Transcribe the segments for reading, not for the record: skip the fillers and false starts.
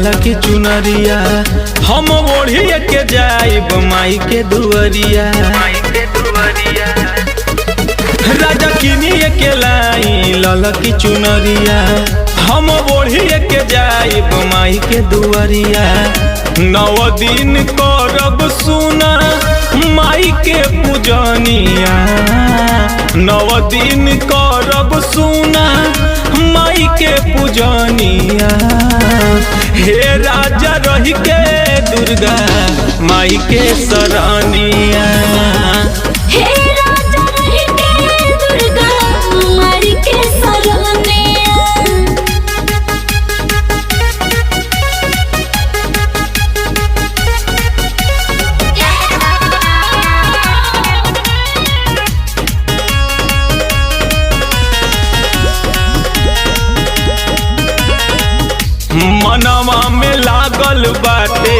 लाला की चुनरिया हम ओढ़िए के जाइब माई के दुआरिया। राजा किनिए के लाई लाला की चुनरिया हम ओढ़िए के जाइब माई के दुआरिया। 9 दिन करब सुना माई के पूजनिया। 9 दिन करब सुना माई के पूजनिया। हे राजा रही के दुर्गा माई के सरनिया। हे राजा रही के दुर्गा माई के सरनिया। मनवा में लागल बाटे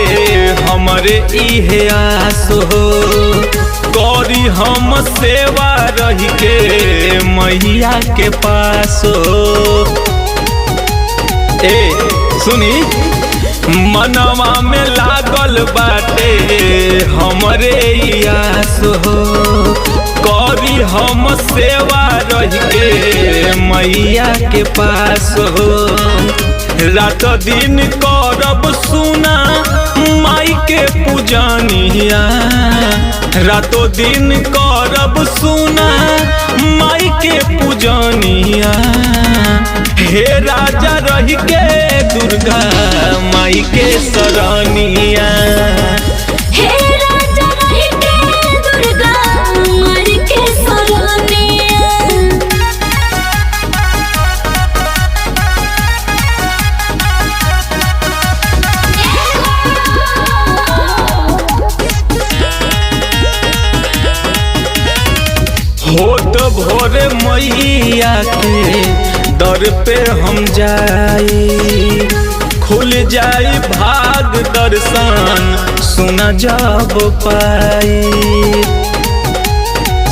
हमरे इहे आस हो। करी हम सेवा रही के मैया के पास हो। ए सुनी मनवा में लागल बाटे हमरे आस हो। करी हम सेवा रही के मैया के पास हो। रात दिन करब सुना माई के पूजनिया। रातों दिन करब सुना माई के पूजनिया। हे राजा रही के दुर्गा माई के सरनिया। हे राजा रही के दुर्गा माई के सरनिया। होत भोरे मैया के दर पे हम जाई। खुल जाई भाग दर्शन सुना जब पाई।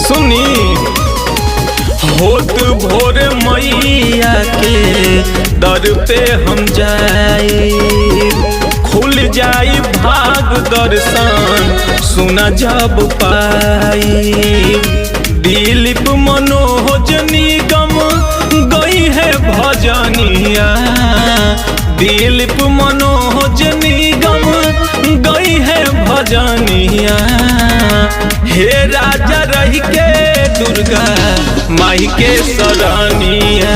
सुनी होत भोरे मैया के दर पे हम जाई। खुल जाई भाग दर्शन सुना जब पाई। दिलीप मनोज निगम गई है भजनिया। दिलीप मनोज निगम गई है भजनिया। हे राजा रही के दुर्गा माई के सरनिया।